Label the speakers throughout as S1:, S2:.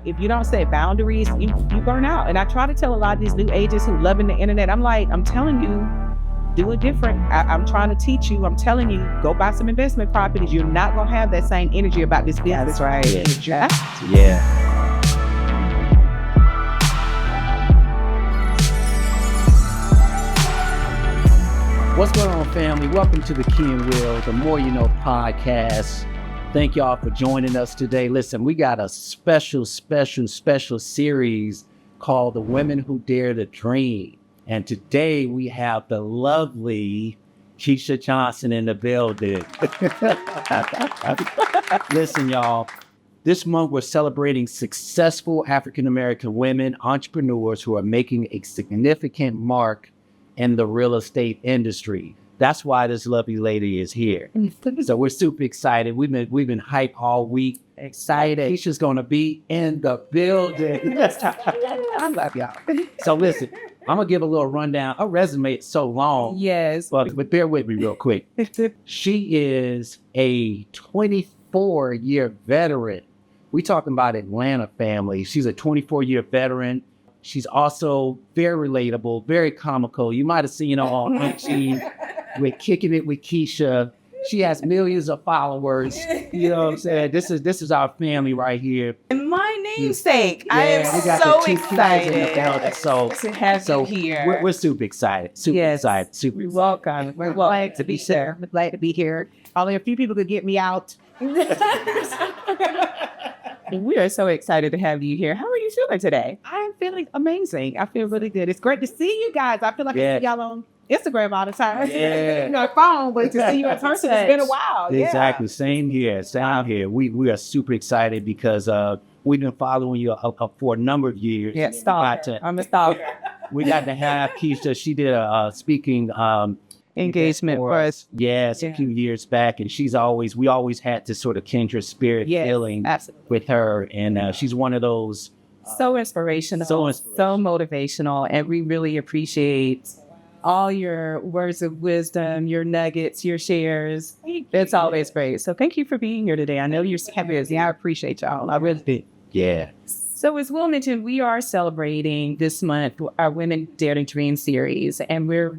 S1: if you don't set boundaries, you burn out. And I try to tell a lot of these new agents who loving the internet, I'm like, I'm telling you, do it different. I'm trying to teach you. I'm telling you, go buy some investment properties. You're not going to have that same energy about this business.
S2: That's right.
S1: Yeah.
S2: What's going on, family? Welcome to the Key and Will, the More You Know podcast. Thank y'all for joining us today. Listen, we got a special series called The Women Who Dare to Dream. And today we have the lovely Keshia Johnson in the building. Listen, y'all, this month we're celebrating successful African-American women entrepreneurs who are making a significant mark in the real estate industry. That's why this lovely lady is here. So we're super excited. We've been hyped all week. Excited. Keshia's gonna be in the building. I love y'all. So listen, I'm gonna give a little rundown. Her resume is so long.
S1: Yes.
S2: But bear with me real quick. She is a 24-year veteran. We talking about Atlanta family. She's a 24-year veteran. She's also very relatable, very comical. You might have seen her on IG with Kicking It with Keshia. She has millions of followers. You know what I'm saying? This is our family right here.
S1: And my namesake. I am so excited.
S2: To
S1: have you here.
S2: We're super excited.
S1: You're welcome. We're glad to be here. We're glad to be here. Only a few people could get me out. We are so excited to have you here. How are you feeling today? I'm feeling amazing. I feel really good. It's great to see you guys. I feel like I see y'all on Instagram all the time.
S2: Yeah.
S1: You know, phone, but to see you in person, it's been a while.
S2: Exactly. Same here. We are super excited because we've been following you for a number of years.
S1: Yeah, I'm a stalker.
S2: We got to have Keshia. She did a speaking
S1: engagement for us.
S2: Yes, a few years back. And we always had this sort of kindred spirit feeling with her. And she's one of those.
S1: So inspirational, so motivational. And we really appreciate all your words of wisdom, your nuggets, your shares. It's always great. So thank you for being here today. I know you're busy. I appreciate y'all. I really do.
S2: Yeah.
S1: So as Will mentioned, we are celebrating this month our Women Dare to Dream series. And we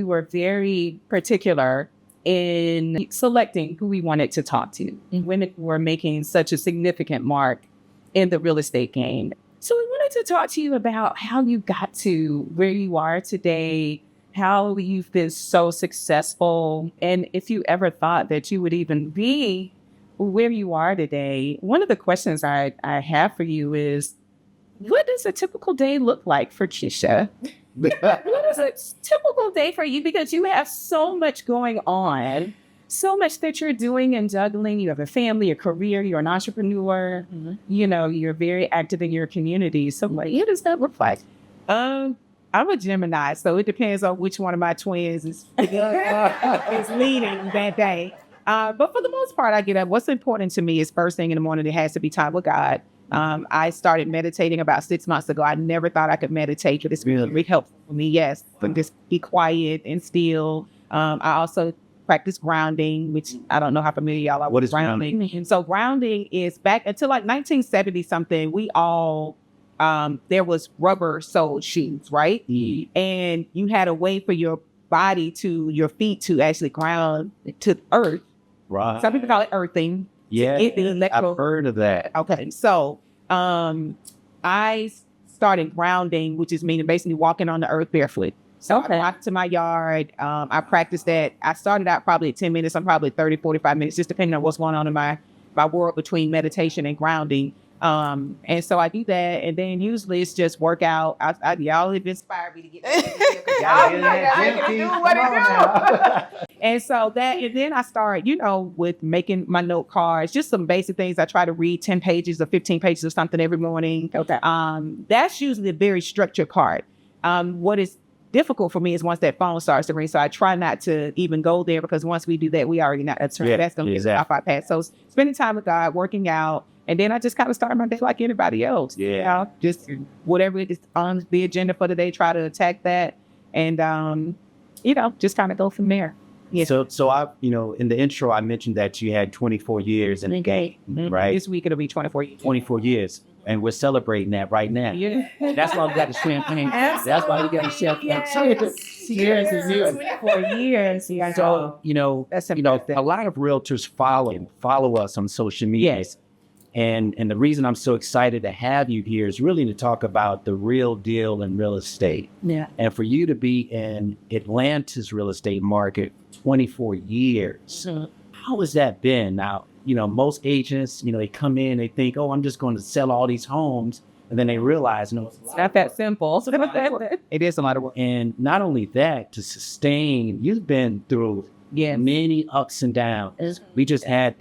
S1: were very particular in selecting who we wanted to talk to. Women who were making such a significant mark in the real estate game. So we wanted to talk to you about how you got to where you are today, how you've been so successful, and if you ever thought that you would even be where you are today. One of the questions I have for you is, what does a typical day look like for Keshia? What is a typical day for you? Because you have so much going on, so much that you're doing and juggling. You have a family, a career, you're an entrepreneur. You know, you're very active in your community. So what does that look like? I'm a Gemini, so it depends on which one of my twins is leading that day. But for the most part, I get up. What's important to me is first thing in the morning, it has to be time with God. I started meditating about 6 months ago. I never thought I could meditate, but it's really helpful for me. Yes, but just be quiet and still. I also practice grounding, which I don't know how familiar y'all are with grounding. And so grounding is back until like 1970 something. We all there was rubber soled shoes, right? And you had a way for your body your feet to actually ground to earth.
S2: Right.
S1: Some people call it earthing.
S2: Yeah, I've heard of that.
S1: Okay, so I started grounding, which is meaning basically walking on the earth barefoot. So I walked to my yard. I practiced that. I started out probably at 10 minutes. I'm probably 30, 45 minutes, just depending on what's going on in my world between meditation and grounding. And so I do that, and then usually it's just workout. Y'all have inspired me to get that. And so and then I start, with making my note cards, just some basic things. I try to read 10 pages or 15 pages of something every morning. Okay. That's usually a very structured part. What is difficult for me is once that phone starts to ring. So I try not to even go there, because once we do that, we already know that's going to get off our path. So spending time with God, working out, and then I just kind of start my day like anybody else. Yeah. Just whatever is on the agenda for the day, try to attack that, and just kind of go from there. Yeah.
S2: So I, in the intro, I mentioned that you had 24 years in the game, right?
S1: This week it'll be 24 years.
S2: 24 years. And we're celebrating that right now.
S1: Yeah.
S2: That's why we got the champagne.
S1: Absolutely.
S2: That's why we got the champagne.
S1: Years and years. 24 years. Yeah.
S2: So, a lot of realtors follow us on social media.
S1: Yes.
S2: And the reason I'm so excited to have you here is really to talk about the real deal in real estate.
S1: Yeah.
S2: And for you to be in Atlanta's real estate market 24 years, how has that been? Now, most agents, they come in, they think, oh, I'm just going to sell all these homes. And then they realize, no,
S1: it's not that simple.
S2: It is a lot of work. And not only that, to sustain, you've been through many ups and downs. We just had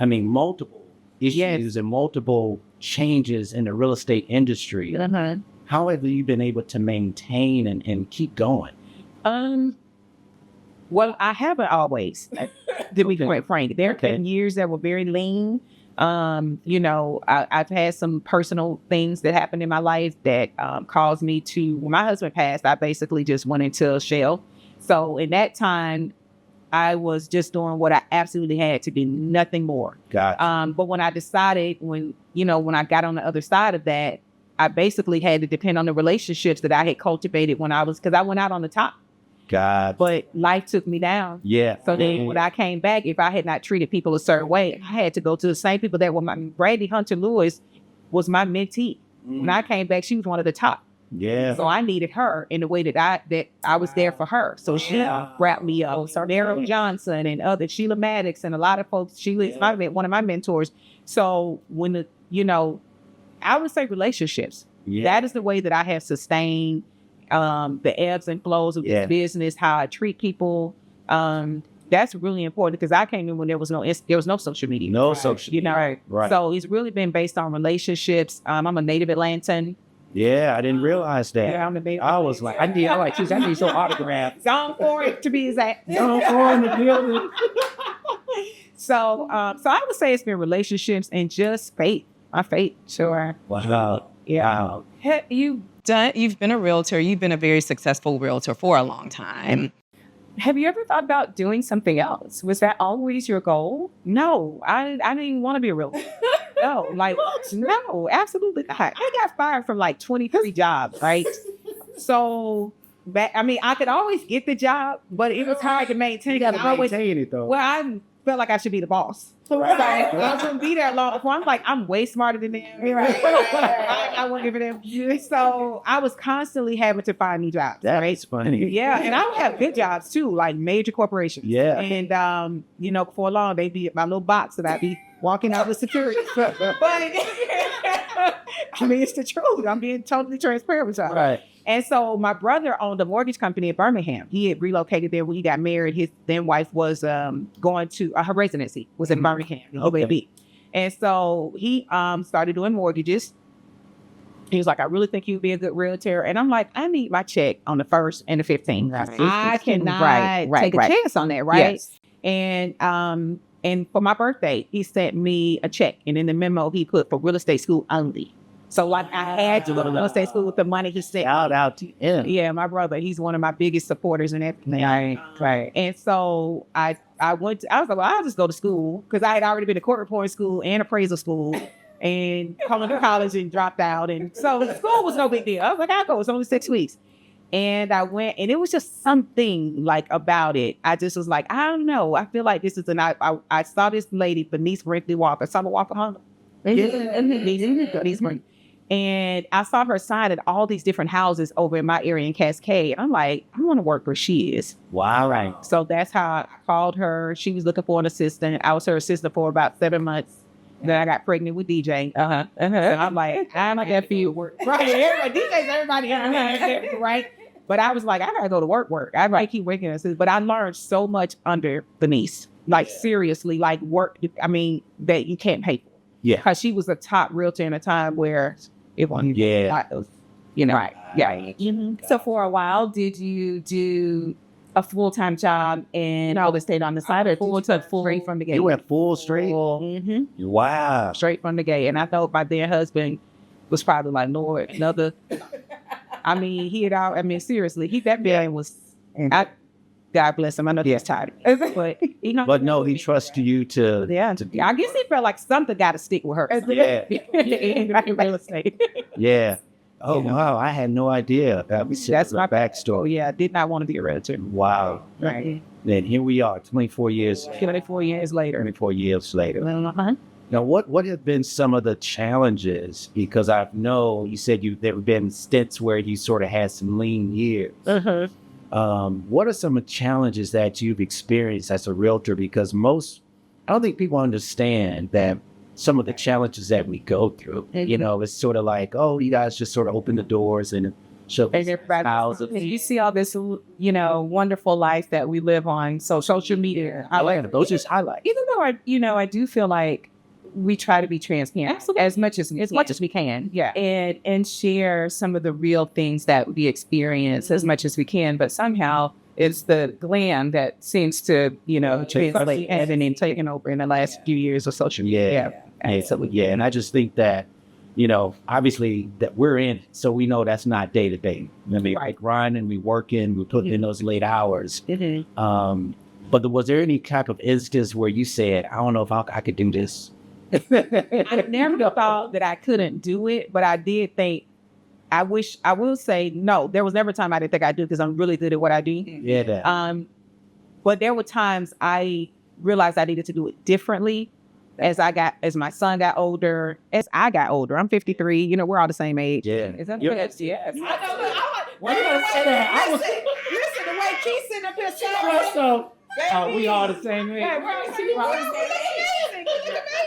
S2: multiple issues and multiple changes in the real estate industry. How have you been able to maintain and keep going?
S1: Well, I haven't always, to be quite frank. There have been years that were very lean. I've had some personal things that happened in my life that caused me to, when my husband passed, I basically just went into a shell. So in that time, I was just doing what I absolutely had to do, nothing more.
S2: Gotcha.
S1: But when I decided, when I got on the other side of that, I basically had to depend on the relationships that I had cultivated because I went out on the top.
S2: God.
S1: But life took me down.
S2: Yeah.
S1: So then when I came back, if I had not treated people a certain way, I had to go to the same people that were Brandy Hunter Lewis was my mentee. When I came back, she was one of the top.
S2: Yeah.
S1: So I needed her in the way that I was there for her. So she wrapped me up. So Keshia Johnson and other Sheila Maddox and a lot of folks. Sheila is one of my mentors. So when I would say relationships. Yeah. That is the way that I have sustained the ebbs and flows of this business, how I treat people. That's really important because I came in when there was no social media.
S2: No social media.
S1: Right. So it's really been based on relationships. I'm a native Atlantan.
S2: Yeah, I didn't realize that.
S1: Yeah, I'm a native.
S2: I was like, I need some autograph.
S1: Gone for it, to be exact.
S2: Gone for in the building.
S1: So I would say it's been relationships and just faith. My faith, sure.
S2: Wow.
S1: Yeah.
S2: Wow.
S3: You've been a realtor. You've been a very successful realtor for a long time.
S1: Have you ever thought about doing something else? Was that always your goal? No, I didn't even want to be a realtor. No, absolutely not. I got fired from 23 jobs, right? So, I could always get the job, but it was hard to maintain.
S2: You got to maintain it, though.
S1: Well, I felt like I should be the boss. Right. So I couldn't be there long before. I'm like, I'm way smarter than them. Right. I won't give it them. So I was constantly having to find new jobs.
S2: That's funny.
S1: Yeah, and I would have good jobs too, like major corporations.
S2: Yeah.
S1: And before long they'd be at my little box and I'd be walking out with security. But it's the truth. I'm being totally transparent with y'all.
S2: Right.
S1: And so my brother owned a mortgage company in Birmingham. He had relocated there when he got married. His then wife was going to her residency was in Birmingham.
S2: Okay.
S1: And so he started doing mortgages. He was like, I really think you'd be a good realtor. And I'm like, I need my check on the 1st and the 15th.
S3: Right.
S1: I cannot take a chance on that, right?
S3: Yes.
S1: And for my birthday, he sent me a check. And in the memo, he put for real estate school only. So I had to go to real estate school with the money he sent.
S2: Shout out to him.
S1: Yeah, my brother, he's one of my biggest supporters and everything.
S3: Right.
S1: And so I was like, well, I'll just go to school because I had already been to court reporting school and appraisal school and come to college and dropped out. And so school was no big deal. I was like, I'll go. It's only 6 weeks. And I went, and it was just something about it. I just was like, I don't know. I feel like this is I saw this lady, Bernice Brinkley Walker, Summer Walker Hunter. And I saw her sign at all these different houses over in my area in Cascade. I'm like, I want to work where she is.
S2: Wow. Right.
S1: So that's how I called her. She was looking for an assistant. I was her assistant for about 7 months. Then I got pregnant with DJ. And I'm like, I'm not that for you. Right. Everybody, DJs, everybody. Right. But I was like, I got to go to work. I might keep working. But I learned so much under Bernice. Seriously, work, that you can't pay for.
S2: Yeah.
S1: Because she was a top realtor in a time where it wasn't.
S2: Yeah.
S1: Right. Yeah. Mm-hmm.
S3: So for a while, did you do a full-time job in real estate on the side or full
S1: straight from the gate?
S2: You went full straight?
S1: Mm-hmm.
S2: Wow.
S1: Straight from the gate. And I thought my then husband was probably like, Lord, another. He had all, seriously, that man was,
S3: God bless him. I know he's tired. But you know,
S2: But no, he trusts you to.
S3: yeah. I guess he felt like something got to stick with her.
S2: Yeah.
S3: In real estate.
S2: Yeah. Oh,
S3: You know.
S2: wow. I had no idea.
S3: That's my
S2: my backstory.
S3: Oh yeah, I did not want to be a realtor.
S2: Wow.
S3: Right.
S2: Then here we are, 24 years,
S3: 24 years later.
S2: 24 years later.
S3: Uh-huh.
S2: Now, what have been some of the challenges? Because I know you said there have been stints where you sort of had some lean years.
S3: Uh-huh.
S2: What are some of the challenges that you've experienced as a realtor? Because I don't think people understand that some of the challenges that we go through. You know, it's sort of like, oh, you guys just sort of open the doors and show houses.
S3: You see all this, wonderful life that we live on. So social media,
S2: Those just highlights.
S3: even though I do feel like we try to be transparent as much as we can. Yeah. And share some of the real things that we experience as much as we can. But somehow it's the glam that seems to, translate and then taken over in the last few years of social media.
S2: Yeah. And I just think that, obviously that we're in it, so we know that's not day to day. I mean,
S3: Right.
S2: we grinding, we working, we putting in those late hours.
S3: Mm-hmm.
S2: But was there any type of instance where you said, I don't know if I could do this?
S3: I never thought that I couldn't do it, but I did think, I will say, no, there was never a time I didn't think I'd do it because I'm really good at what I do.
S2: Yeah, that.
S3: But there were times I realized I needed to do it differently as my son got older, as I got older. I'm 53, we're all the same age.
S2: Yeah.
S3: Is that
S2: You're-
S3: yes? Yes.
S2: Why you gonna say that?
S3: Listen, the way Keith sitting up here saying,
S2: we all the same age.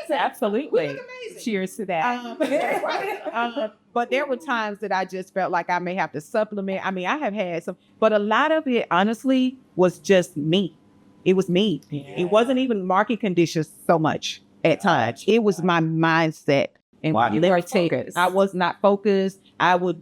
S3: Absolutely. Cheers to that. But there were times that I just felt like I may have to supplement. I mean, I have had some, but a lot of it, honestly, was just me. It was me. Yeah. It wasn't even market conditions so much at times. It was my mindset. And I was not focused. I was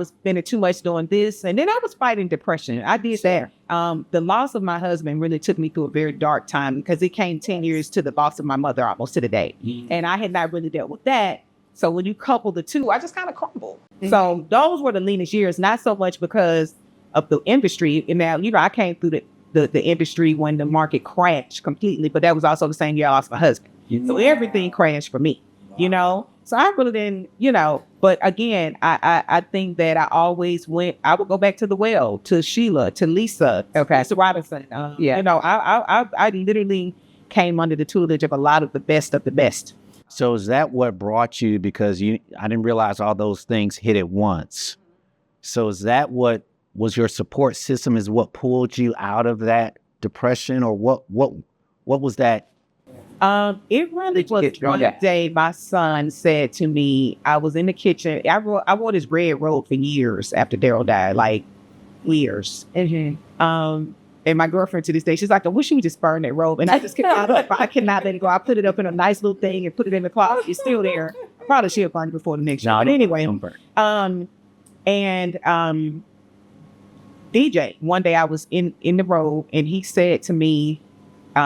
S3: spending too much doing this. And then I was fighting depression. I did that. The loss of my husband really took me through a very dark time because it came 10 years to the loss of my mother almost to the day. Mm-hmm. And I had not really dealt with that. So when you couple the two, I just kind of crumbled. Mm-hmm. So those were the leanest years, not so much because of the industry. And now, I came through the industry when the market crashed completely, but that was also the same year I lost my husband. Mm-hmm. So everything crashed for me. So I really didn't, but again, I think that I would go back to the well, to Sheila, to Lisa, to Robinson. I literally came under the tutelage of a lot of the best of the best.
S2: So is that what brought you, because I didn't realize all those things hit at once. So is that what was your support system, is what pulled you out of that depression, or what was that?
S3: It really was one day my son said to me, I was in the kitchen. I wore this red robe for years after Daryl died, like years. Mm-hmm. And my girlfriend to this day, she's like, I wish you would just burn that robe. And I just I cannot let it go. I put it up in a nice little thing and put it in the closet. It's still there. I probably should burn it before the next year. But anyway, DJ, one day I was in the robe and he said to me,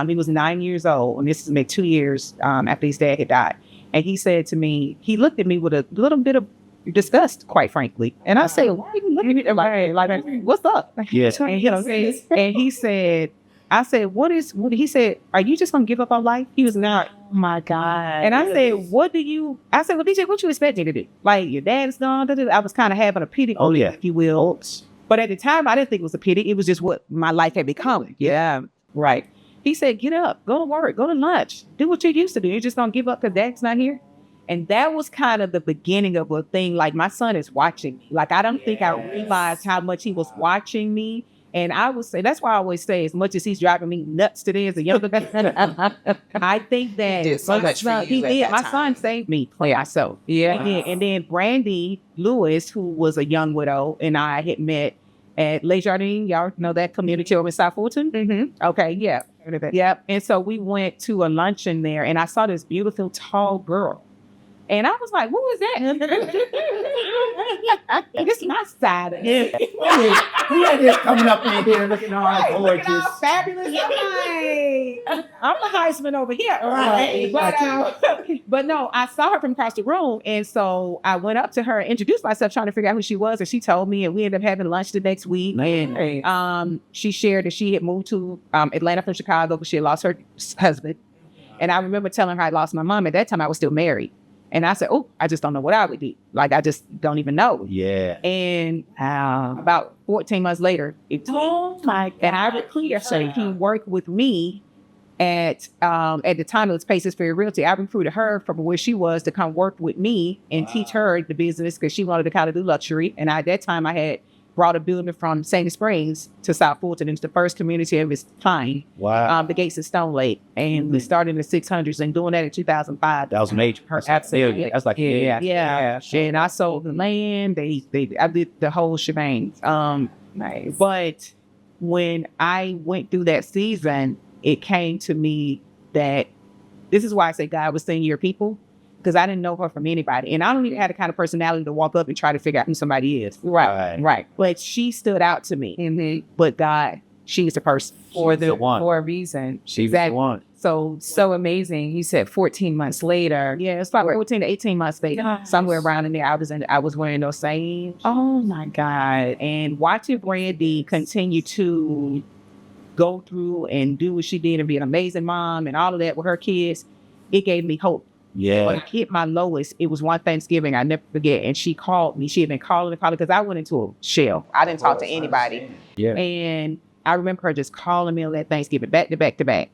S3: he was 9 years old, and this is maybe 2 years after his dad had died. And he said to me, he looked at me with a little bit of disgust, quite frankly. And I said, why are you looking at me like what's up?
S2: Yes.
S3: And he said, I said, he said, are you just going to give up on life? He was not.
S1: Oh my God.
S3: And I said, well, DJ, what you expect me to do? Like, your dad's gone. I was kind of having a pity, if you will. But at the time, I didn't think it was a pity. It was just what my life had become. Yeah. Right. He said, get up, go to work, go to lunch, do what you used to do. You're just going to give up because dad's not here. And that was kind of the beginning of a thing. Like, my son is watching me. Like, I don't think I realized how much he was watching me. And I would say, that's why I always say, as much as he's driving me nuts today as a younger man, I think that he did. My son saved me. So, yeah. And then Brandy Lewis, who was a young widow, and I had met at Les Jardins. Y'all know that community over in South Fulton? Mm-hmm. Okay, yeah. Yep. And so we went to a luncheon there, and I saw this beautiful, tall girl. And I was like, what was that? This is my side of it.
S2: We had this coming up in here looking all
S3: Look
S2: gorgeous.
S3: at how fabulous. I'm the Heisman over here.
S2: Right.
S3: But no, I saw her from across the room. And so I went up to her and introduced myself, trying to figure out who she was. And she told me, and we ended up having lunch the next week.
S2: Man.
S3: She shared that she had moved to Atlanta from Chicago because she had lost her husband. And I remember telling her I lost my mom. At that time, I was still married. And I said, oh, I just don't know what I would do. Like, I just don't even know.
S2: Yeah.
S3: And about 14 months later, and I recruited her to work with me at the time it was Paces Ferry Realty. I recruited her from where she was to come work with me and teach her the business because she wanted to kind of do luxury. And at that time, I had brought a building from Sandy Springs to South Fulton. It's the first community of its kind.
S2: Wow.
S3: The Gates of Stone Lake. And we started in the 600s and doing that in 2005.
S2: That was major.
S3: Absolutely.
S2: That's like,
S3: Yeah. And I sold the land. I did the whole shebang.
S1: Nice.
S3: But when I went through that season, it came to me that this is why I say God was sending your people, because I didn't know her from anybody. And I don't even have the kind of personality to walk up and try to figure out who somebody is. Right. But she stood out to me.
S1: Mm-hmm.
S3: But God, she's the person.
S1: For
S2: the one.
S1: For a reason.
S2: She's
S3: Exactly.
S2: the one.
S1: So amazing. You said 14 months later.
S3: Yeah, it's about 14 to 18 months later.
S1: Yes.
S3: Somewhere around in there, I was wearing those same.
S1: Oh my God.
S3: And watching Brandy continue to go through and do what she did and be an amazing mom and all of that with her kids, it gave me hope.
S2: Yeah.
S3: When I hit my lowest, it was one Thanksgiving I never forget. And she called me. She had been calling because I went into a shell. I didn't talk to anybody.
S2: Yeah.
S3: And I remember her just calling me on that Thanksgiving, back to back to back.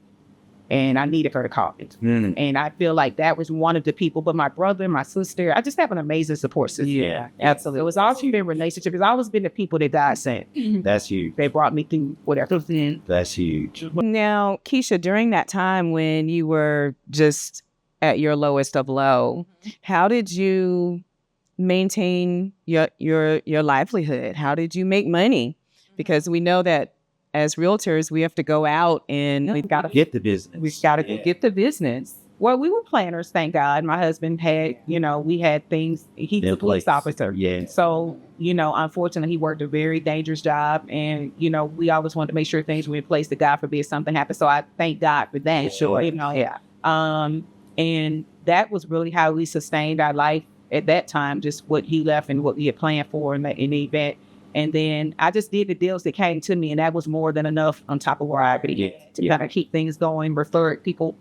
S3: And I needed her to call me.
S2: Mm.
S3: And I feel like that was one of the people. But my brother, my sister, I just have an amazing support system.
S1: Yeah, absolutely.
S3: It was always been relationship. It's always been the people that God sent.
S2: That's huge.
S3: They brought me through whatever.
S2: That's huge.
S1: Now, Keshia, during that time when you were just at your lowest of low, how did you maintain your livelihood? How did you make money? Because we know that as realtors, we have to go out and we've got to
S2: Get the business.
S1: We've got to get the business.
S3: Well, we were planners, thank God. My husband had, we had things. He's a police officer.
S2: Yeah.
S3: So, unfortunately, he worked a very dangerous job. And, we always wanted to make sure things were in place that God forbid something happened. So I thank God for that.
S2: Sure.
S3: And that was really how we sustained our life at that time, just what he left and what we had planned for in the event. And then I just did the deals that came to me, and that was more than enough on top of where I could get to kind of keep things going, refer people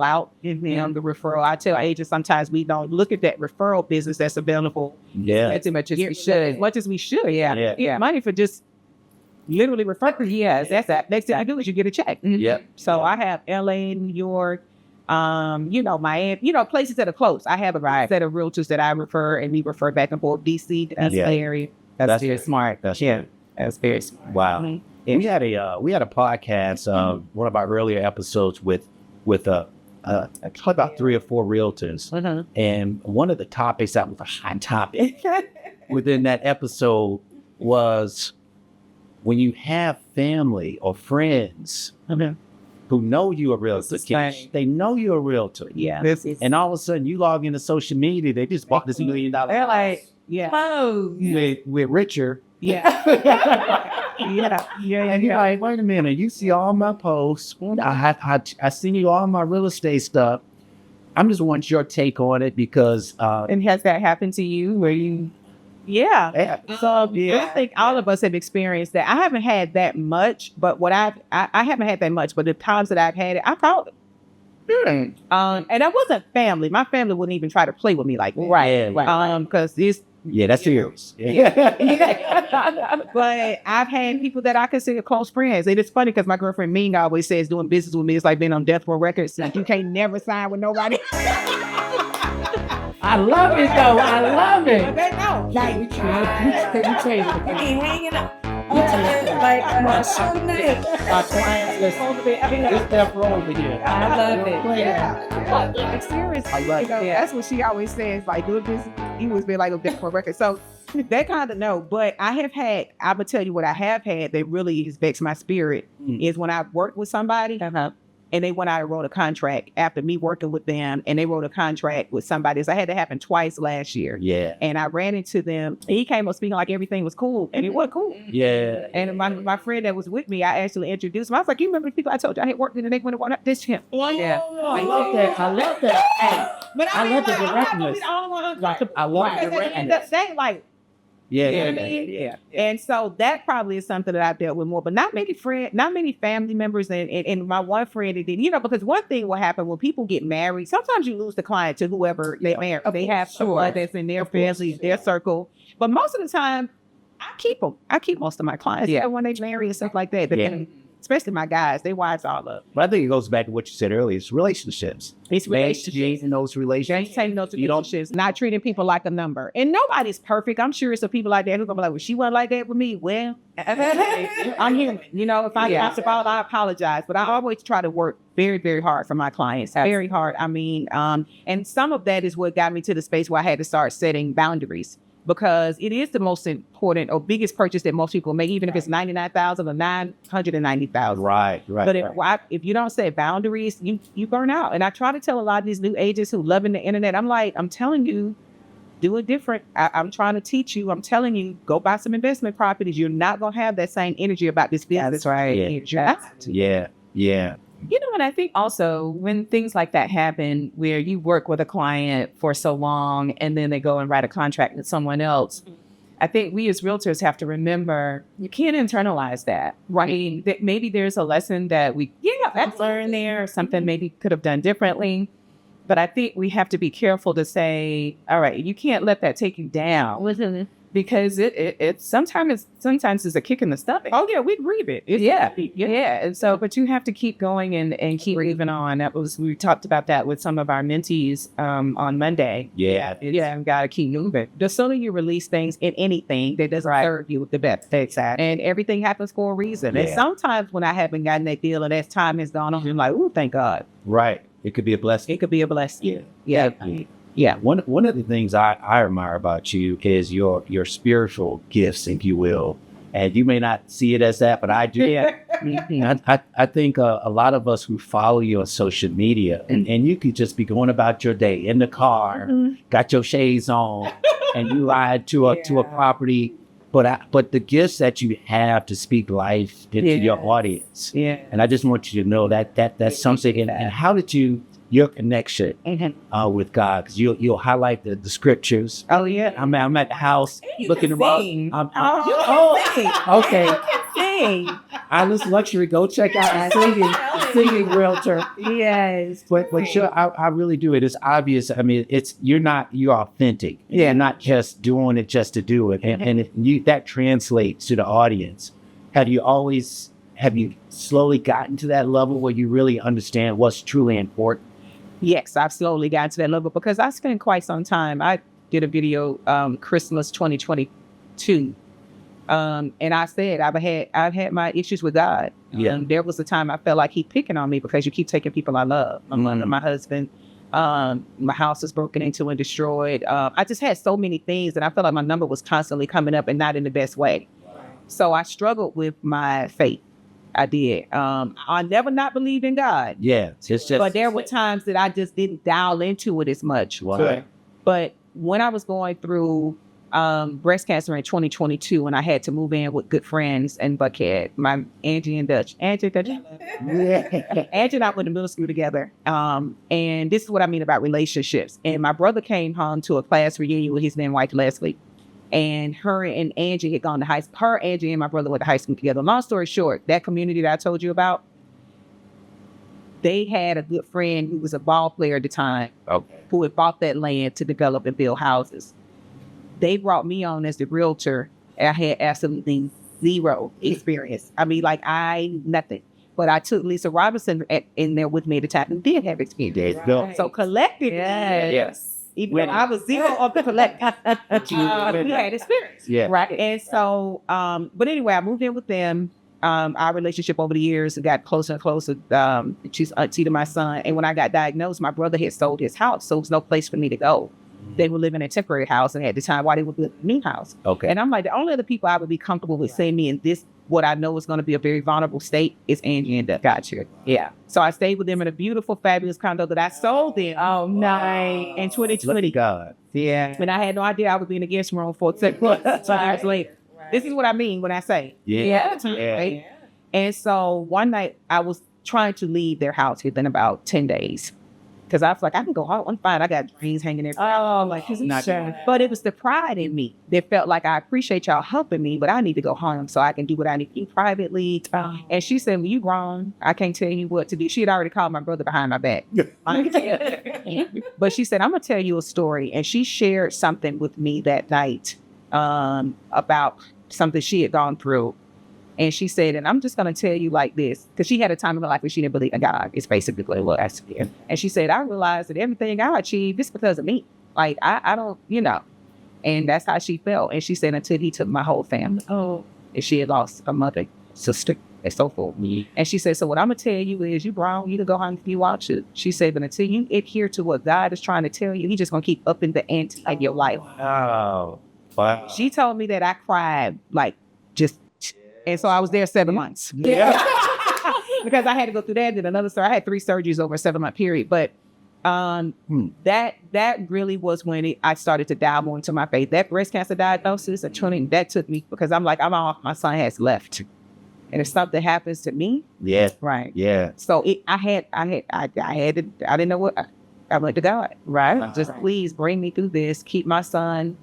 S3: out. The referral. I tell agents sometimes we don't look at that referral business that's available as much as we should. As much as we should, Get money for just literally referring. Yes, that's that. Next thing I do is you get a check.
S2: Yep.
S3: So I have LA, New York, Miami, places that are close. I have a set of realtors that I refer, and we refer back and forth. DC, that's the area.
S1: That's very smart.
S3: That's very smart.
S2: Wow.
S3: Mm-hmm.
S2: We had a podcast, one of our earlier episodes with about 3 or 4 realtors. And one of the topics that was a hot topic within that episode was when you have family or friends who know you're a realtor. They know you're a realtor.
S3: Yeah.
S2: And all of a sudden you log into social media, they just bought this $1 million.
S3: They're like,
S2: we're richer.
S3: And
S2: you're like, wait a minute, you see all my posts. I seen you all my real estate stuff. I'm just wanting your take on it because
S3: and has that happened to you where you I think all of us have experienced that. I haven't had that much, but I haven't had that much, but the times that I've had it, I called it. And that wasn't family. My family wouldn't even try to play with me like that.
S2: Right.
S3: Because it's
S2: that's serious.
S3: But I've had people that I consider close friends. And it's funny because my girlfriend Ming always says doing business with me is like being on Death Row Records. Like you can't never sign with nobody.
S2: I love it though. I love it.
S3: But they know. Like we hanging up.
S1: My clients are supposed to be
S2: It's Death Row over here.
S1: I love it.
S3: Yeah. Serious.
S2: I like it.
S3: That's what she always says. Like doing business, he was been like a Death Row Records. So they kind of know. But I'm gonna tell you what I have had that really has vexed my spirit is when I've worked with somebody. and they went out and wrote a contract after me working with them, and they wrote a contract with somebody. So I had to happen twice last year.
S2: Yeah.
S3: And I ran into them. And he came up speaking like everything was cool, and it wasn't cool.
S2: Yeah.
S3: And my friend that was with me, I actually introduced him. I was like, you remember the people I told you I had worked in, and they went up this him.
S1: Yeah.
S2: I love that. I love that. Hey,
S3: But
S2: I love the
S3: I'm not gonna
S2: directness.
S3: be the only one.
S2: Like, I love
S3: Because
S2: the
S3: at the end of the day, like,
S2: Yeah.
S3: you know what I mean? And so that probably is something that I've dealt with more, but not many family members, and my one friend that did, because one thing will happen when people get married, sometimes you lose the client to whoever they marry. They have someone that's in their family, their circle, but most of the time, I keep them. I keep most of my clients.
S1: Yeah.
S3: When they marry and stuff like that. But
S2: Yeah.
S3: then, especially my guys, they wives all up.
S2: But I think it goes back to what you said earlier. It's relationships.
S3: It's relationships.
S2: Maintaining those relationships.
S3: Maintaining those
S2: You don't-
S3: relationships, not treating people like a number. And nobody's perfect. I'm sure some people like that who gonna be like, well, she wasn't like that with me. Well, I'm human. If I have to fall, I apologize. But I always try to work very, very hard for my clients. Very hard. I mean, and some of that is what got me to the space where I had to start setting boundaries. Because it is the most important or biggest purchase that most people make, even if it's $99,000 or $990,000.
S2: Right.
S3: But if you don't set boundaries, you burn out. And I try to tell a lot of these new agents who loving the internet, I'm telling you, do it different. I'm trying to teach you. I'm telling you, go buy some investment properties. You're not gonna have that same energy about this business.
S1: Yeah, that's right.
S2: Yeah.
S1: And I think also when things like that happen, where you work with a client for so long and then they go and write a contract with someone else, I think we as realtors have to remember you can't internalize that, right? That maybe there's a lesson that we learned there, or something maybe could have done differently. But I think we have to be careful to say, all right, you can't let that take you down. Because it sometimes it's a kick in the stomach.
S3: Oh yeah, we grieve it.
S1: Yeah. And so, but you have to keep going and keep moving on. We talked about that with some of our mentees on Monday.
S2: Yeah.
S1: We got to keep moving.
S3: The sooner you release things in anything that doesn't serve you, the best.
S1: Exactly.
S3: And everything happens for a reason.
S2: Yeah.
S3: And sometimes when I haven't gotten that deal and as time has gone on, I'm like, oh, thank God.
S2: Right. It could be a blessing.
S3: It could be a blessing.
S2: Yeah. One of the things I admire about you is your spiritual gifts, if you will. And you may not see it as that, but I do.
S1: Yeah.
S2: I think a lot of us who follow you on social media, and you could just be going about your day in the car, got your shades on, and you ride to a property. But the gifts that you have to speak life into your audience.
S1: Yeah.
S2: And I just want you to know that's something. And how did your connection with God, because you'll highlight the scriptures.
S3: Oh yeah,
S2: I'm at the house looking
S3: sing.
S2: around.
S3: Okay.
S2: I listen luxury. Go check out singing Realtor.
S3: Yes,
S2: But sure, I really do. It is obvious. I mean, you're authentic.
S3: Yeah.
S2: You're not just doing it just to do it, and that translates to the audience. Have you slowly gotten to that level where you really understand what's truly important?
S3: Yes, I've slowly gotten to that level because I spent quite some time. I did a video Christmas 2022. And I said I've had my issues with God.
S2: Yeah.
S3: There was a time I felt like he picking on me because you keep taking people I love. My husband, my house was broken into and destroyed. I just had so many things, and I felt like my number was constantly coming up and not in the best way. So I struggled with my faith. I did. I never not believed in God.
S2: Yeah, it's just.
S3: But there were times that I just didn't dial into it as much.
S2: Right.
S3: But when I was going through breast cancer in 2022, and I had to move in with good friends in Buckhead, my Angie and Dutch. Angie and I went to middle school together. And this is what I mean about relationships. And my brother came home to a class reunion with his then wife, Leslie. And her and Angie had gone to high school. Her, Angie, and my brother went to high school together. Long story short, that community that I told you about, they had a good friend who was a ball player at the time, who had bought that land to develop and build houses. They brought me on as the realtor. I had absolutely zero experience. I mean, nothing. But I took Lisa Robinson in there with me at the time and did have experience. So collectively, even though I was zero of the collective, we had experience.
S2: Yeah.
S3: Right. And so, but anyway, I moved in with them. Our relationship over the years got closer and closer. She's auntie to my son. And when I got diagnosed, my brother had sold his house. So there was no place for me to go. they were living in a temporary house, and at the time, while they were building a new house.
S2: Okay.
S3: And I'm like, the only other people I would be comfortable with seeing me in this, what I know is going to be a very vulnerable state, is Angie and Doug.
S1: Gotcha.
S3: Yeah. So I stayed with them in a beautiful, fabulous condo that I sold them.
S1: Oh, nice.
S3: In 2020.
S2: Look at God.
S1: Yeah.
S3: And I had no idea I would be in the guest room for 6 months. 5 years later. This is what I mean when I say.
S1: Yeah.
S3: Right? And so one night I was trying to leave their house within about 10 days. Because I was like, I can go home. I'm fine. I got dreams hanging there.
S1: Oh, like,
S3: But it was the pride in me that felt like, I appreciate y'all helping me, but I need to go home so I can do what I need to do privately. And she said, well, you grown. I can't tell you what to do. She had already called my brother behind my back. But she said, I'm going to tell you a story. And she shared something with me that night about something she had gone through. And she said, and I'm just going to tell you like this, because she had a time in her life where she didn't believe in God. It's basically what it was. And she said, I realized that everything I achieved is because of me. Like, I don't, and that's how she felt. And she said, until he took my whole family. Oh. And she had lost a mother, sister, and so forth. Mm-hmm. And she said, so what I'm going to tell you is, you grown, you can go home if you want to. She said, but until you adhere to what God is trying to tell you, he's just going to keep upping the ante of your life.
S2: Oh, wow.
S3: She told me that I cried, like, just. And so I was there 7 months.
S2: Yeah.
S3: Because I had to go through that. Then another surgery. I had 3 surgeries over a 7-month period. But that really was when I started to dive more into my faith. That breast cancer diagnosis, that took me, because I'm like, I'm off. My son has left. And if something happens to me,
S2: Yeah.
S3: right.
S2: Yeah.
S3: So I didn't know what. I went to God.
S1: Right.
S3: Just please bring me through this. Keep my son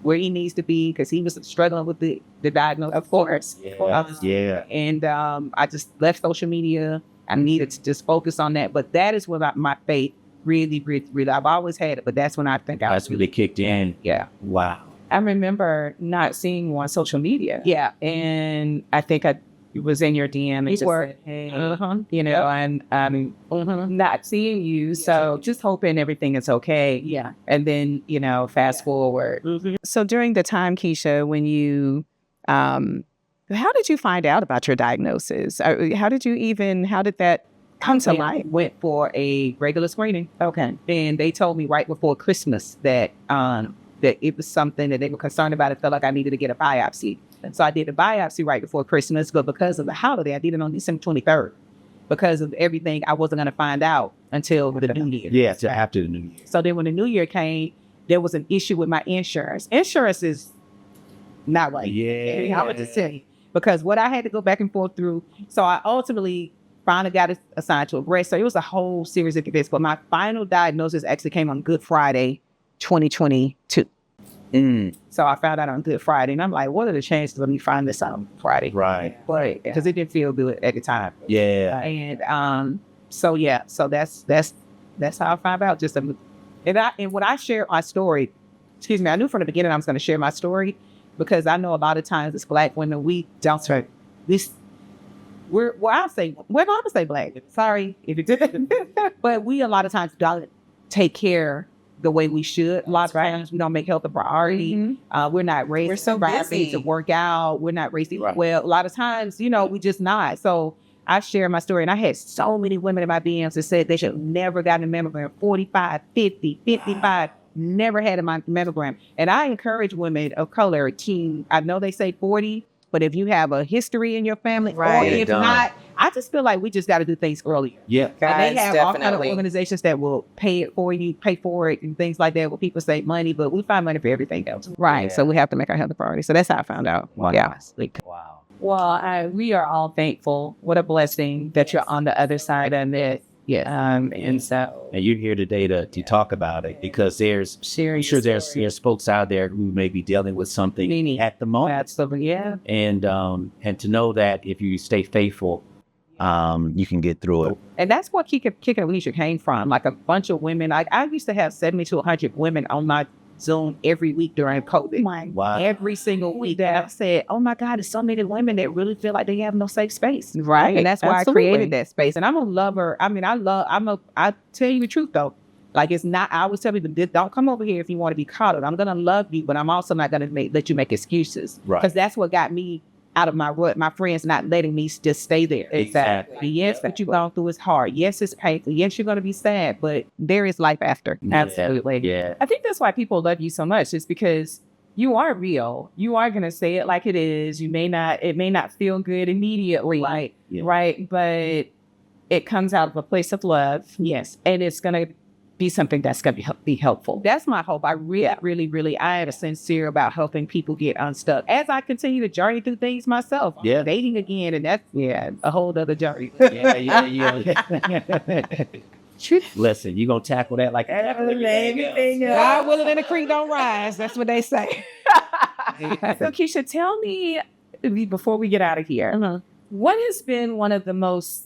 S3: where he needs to be, because he was struggling with the diagnosis. Of course.
S2: Yeah.
S3: And I just left social media. I needed to just focus on that. But that is when my faith really, I've always had it, but that's when I think
S2: That's really kicked in.
S3: Yeah.
S2: Wow.
S1: I remember not seeing you on social media.
S3: Yeah.
S1: And I think I was in your DM and just said, hey, and not seeing you. So just hoping everything is okay.
S3: Yeah.
S1: And then, fast forward.
S3: Mm-hmm.
S1: So during the time, Keshia, when you, how did you find out about your diagnosis? How did that come to light?
S3: Went for a regular screening.
S1: Okay.
S3: And they told me right before Christmas that it was something that they were concerned about. It felt like I needed to get a biopsy. So I did a biopsy right before Christmas, but because of the holiday, I did it on December 23rd. Because of everything, I wasn't going to find out until the New Year.
S2: Yeah, so after the New Year.
S3: So then when the New Year came, there was an issue with my insurance. Insurance is not right.
S2: Yeah.
S3: I would just tell you. Because what I had to go back and forth through, so I ultimately finally got assigned to a breast. So it was a whole series of events. But my final diagnosis actually came on Good Friday, 2022. So I found out on Good Friday, and I'm like, what are the chances of me finding this out on Friday?
S2: Right.
S3: But because it didn't feel good at the time.
S2: Yeah.
S3: And so that's how I found out. And when I shared my story, I knew from the beginning I was going to share my story, because I know a lot of times as Black women, we don't start this. I'm gonna say Black. Sorry if it didn't, but we a lot of times don't take care the way we should. A lot of times we don't make health a priority. Mm-hmm. We're not raised.
S1: We're so busy
S3: to work out. We're not raised.
S2: Right.
S3: Well, a lot of times, we just not. So I share my story, and I had so many women in my DMs that said they should have never gotten a mammogram. 45, 50, 55, never had a mammogram. And I encourage women of color I know they say 40, but if you have a history in your family,
S1: right,
S3: or if not, I just feel like we just got to do things earlier.
S2: Yeah.
S3: And they have all kind of organizations that will pay for it and things like that, where people save money, but we find money for everything else. Right.
S1: Yeah.
S3: So we have to make our health a priority. So that's how I found out.
S2: Wow.
S3: Yeah.
S2: Wow.
S1: Well, we are all thankful. What a blessing that you're on the other side of it.
S3: Yeah.
S1: And so.
S2: And you're here today to talk about it, because there's folks out there who may be dealing with something at the moment.
S3: Absolutely. Yeah.
S2: And to know that if you stay faithful, you can get through it.
S3: And that's what Kicking Alicia came from. Like a bunch of women. I used to have 70 to 100 women on my Zoom every week during COVID.
S2: Wow.
S3: Every single week. I said, oh my God, there's so many women that really feel like they have no safe space.
S1: Right.
S3: And that's why
S1: Absolutely.
S3: I created that space. And I'm a lover. I tell you the truth though. Like, it's not, I always tell people, don't come over here if you want to be coddled. I'm going to love you, but I'm also not going to let you make excuses.
S2: Right.
S3: Because that's what got me out of my friends not letting me just stay there.
S2: Exactly.
S3: Yes, what you've gone through is hard. Yes, it's painful. Yes, you're going to be sad, but there is life after.
S1: Absolutely.
S2: Yeah.
S1: I think that's why people love you so much, is because you are real. You are going to say it like it is. It may not feel good immediately, right? But it comes out of a place of love.
S3: Yes.
S1: And it's going to be something that's going to be helpful.
S3: That's my hope. I really, I am sincere about helping people get unstuck as I continue to journey through things myself.
S2: Yeah.
S3: Dating again, and that's a whole other journey.
S2: Listen, you gonna tackle that like everything else.
S3: God willing and the creek don't rise. That's what they say.
S1: So Keshia, tell me, before we get out of here, what has been one of the most,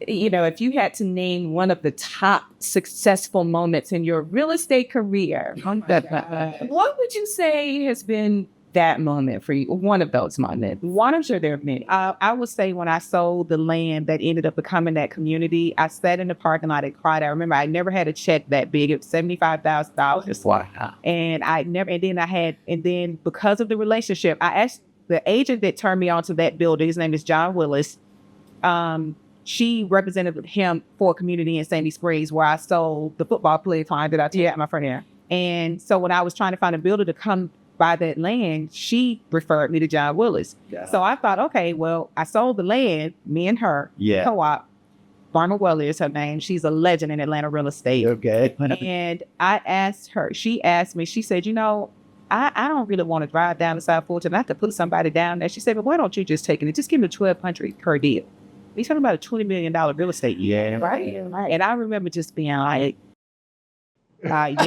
S1: if you had to name one of the top successful moments in your real estate career, what would you say has been that moment for you? One of those moments. I'm sure there are many.
S3: I would say when I sold the land that ended up becoming that community, I sat in the parking lot and cried. I remember I never had a check that big. It was $75,000.
S2: Wow.
S3: And then because of the relationship, I asked the agent that turned me on to that building. His name is John Willis. She represented him for a community in Sandy Springs where I sold the football playground that I took my friend here. And so when I was trying to find a builder to come buy that land, she referred me to John Willis. Yeah. So I thought, okay, well, I sold the land, me and her, co-op. Barna Welly is her name. She's a legend in Atlanta real estate.
S2: Okay.
S3: And I asked her, she asked me, she said, I don't really want to drive down to South Fulton. I have to put somebody down there. She said, but why don't you just take it? Just give me $1,200 per deal. He's talking about a $20 million real estate.
S2: Yeah.
S3: Right. And I remember just being like, and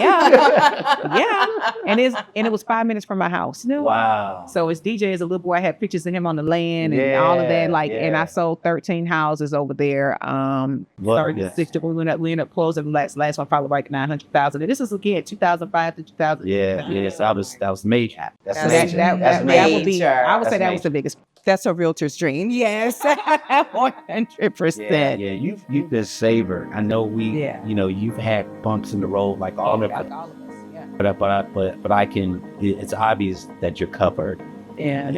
S3: it was 5 minutes from my house.
S2: Wow.
S3: So as DJ as a little boy, I had pictures of him on the land and all of that. And I sold 13 houses over there. 36. We ended up closing the last one probably like 900,000. And this is again 2005 to 2000.
S2: Yes, that was major.
S3: That would be. I would say that was the biggest.
S1: That's a realtor's dream. Yes, 100%.
S2: Yeah, you've been savor. I know you've had bumps in the road like all of us. Yeah. But it's obvious that you're covered. And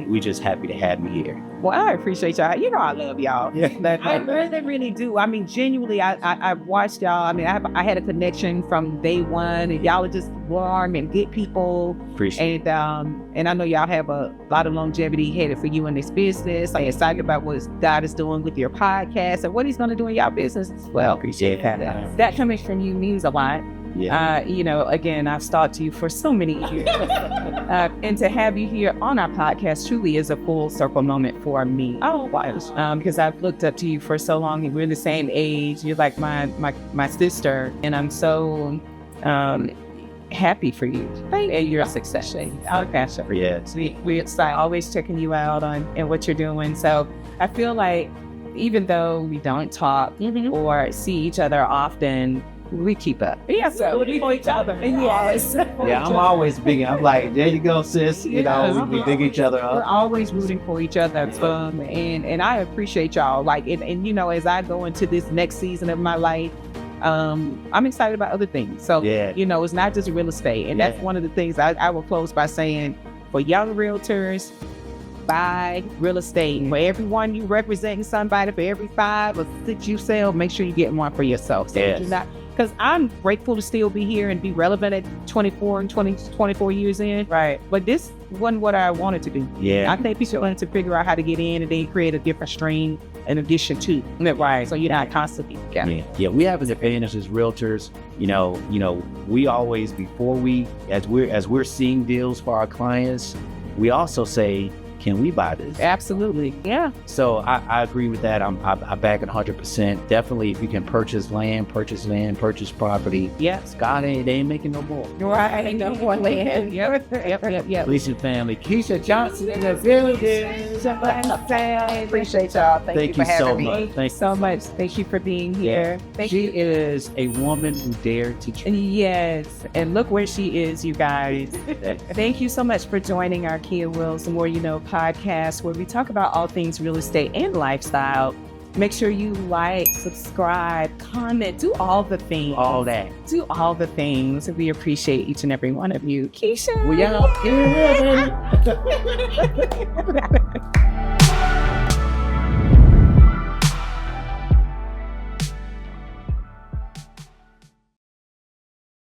S2: we just happy to have you here.
S3: Well, I appreciate y'all. I love y'all.
S2: Yeah.
S3: I really do. I mean, genuinely, I watched y'all. I mean, I had a connection from day one, and y'all are just warm and good people.
S2: Appreciate it.
S3: And I know y'all have a lot of longevity headed for you in this business. I'm excited about what God is doing with your podcast and what He's going to do in y'all business as well.
S2: Appreciate that.
S1: That coming from you means a lot.
S2: Yeah.
S1: Again, I've stalked you for so many years. And to have you here on our podcast truly is a full circle moment for me.
S3: Oh, wow.
S1: Because I've looked up to you for so long, and we're the same age. You're like my sister, and I'm so happy for you and your success. We're always checking you out and what you're doing. So I feel like even though we don't talk or see each other often, we keep up.
S3: Yes, so we for each other.
S1: Yes.
S2: Yeah, I'm always big. I'm like, there you go, sis. We big each other up.
S3: We're always rooting for each other. And I appreciate y'all. Like, and as I go into this next season of my life, I'm excited about other things. So, it's not just real estate. And that's one of the things I will close by saying, for young realtors, buy real estate. For everyone you representing somebody, for every 5 or 6 you sell, make sure you get one for yourself. So because I'm grateful to still be here and be relevant at 24 years in.
S1: Right.
S3: But this wasn't what I wanted to do.
S2: Yeah.
S3: I think people wanted to figure out how to get in and then create a different stream in addition to.
S1: Right.
S3: So you're not constantly.
S2: Yeah. We have an advantage as realtors. We always, as we're seeing deals for our clients, we also say, can we buy this?
S3: Absolutely. Yeah.
S2: So I agree with that. I back it 100%. Definitely, if you can purchase purchase property.
S3: Yes.
S2: God, they ain't making no more.
S3: Right. No more land. Yep.
S2: Listen, family. Keshia Johnson in the building.
S3: Appreciate y'all. Thank you for having me.
S2: Thank you
S1: so much. Thank you for being here.
S2: She is a woman who dared to dream.
S1: Yes. And look where she is, you guys. Thank you so much for joining our Kia Wills the More You Know podcast, where we talk about all things real estate and lifestyle. Make sure you like, subscribe, comment, do all the things.
S2: All that.
S1: Do all the things. We appreciate each and every one of you. Keshia.
S2: We out here.